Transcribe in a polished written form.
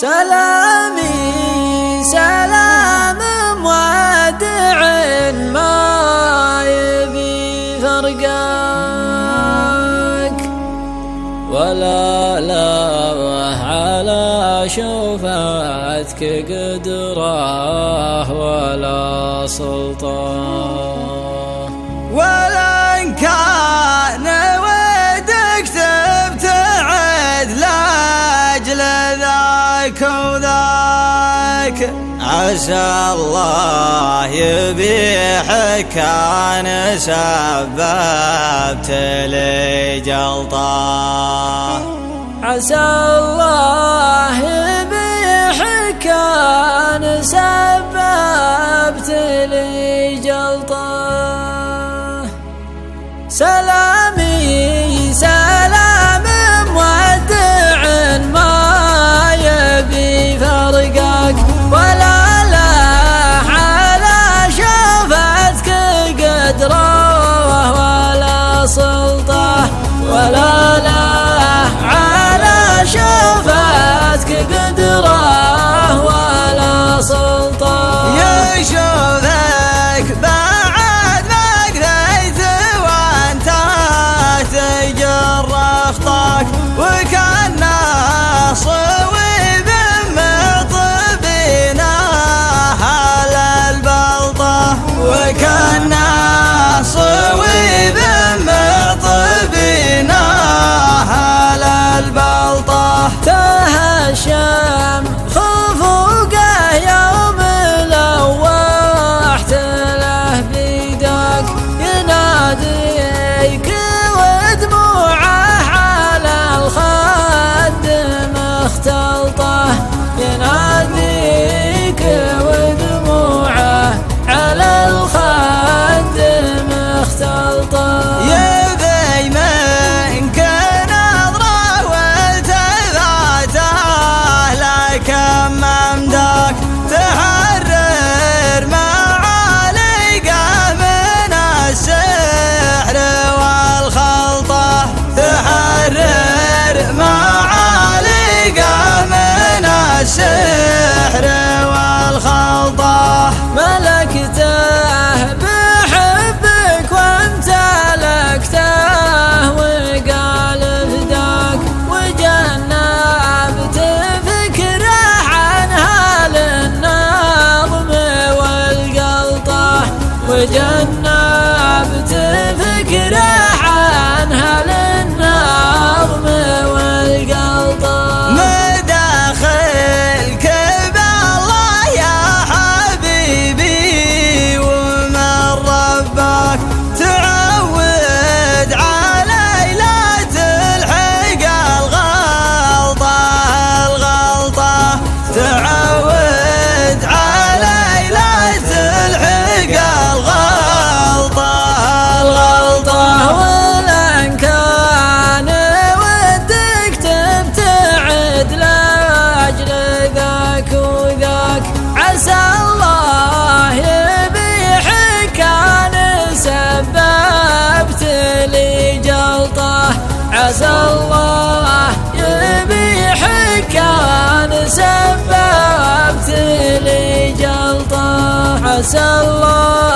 سلامي سلام مودع ما يبي فرقك، ولا له على شفاعتك قدره ولا سلطان، ولن كان ودك تبتعد لاجل ذاك وذاك. عسى الله يبيحك أنا سببت لي جلطة، عسى الله يبيحك أنا سببت لي جلطة. سلامي سلام مودع ما يبي فرقك، ولا له على شفتك قدره ولا سلطة، ولا له على شفتك قدره ولا سلطة. يشوفك بعد ما قضيت وانت تجر رفضك، وكان صويب معطبينا أهل البلطة، وكان صويب معطبينا أهل البلطة. تهشم خفوقه يوم لوحت له بيدك، يناديك ودموعه على الخد مختلطة، يناديك ودموعه على الخد مختلطة. يبي منك نظرة والتفاته، لكن ممداك تحرر معالقه من السحر والخلطة، تحرر معالقه من السحر والخلطة. ملكته بحبك وامتلكته وقال فداك، وجنبت فكره عنها للنظم والقلطة، وجنبت فكره عنها للنظم والقلطة. مداخلك بالله يا حبيبي ومن ربك، تعود علي لا تلحق الغلطة الغلطة، تعود علي لا تلحق الغلطة الغلطة. ولن كان ودك تبتعد لاجل ذاك وذاك، عسى الله يبيحك أنا سببت لي جلطة، عسى الله يبيحك أنا سببت لي جلطة، عسى الله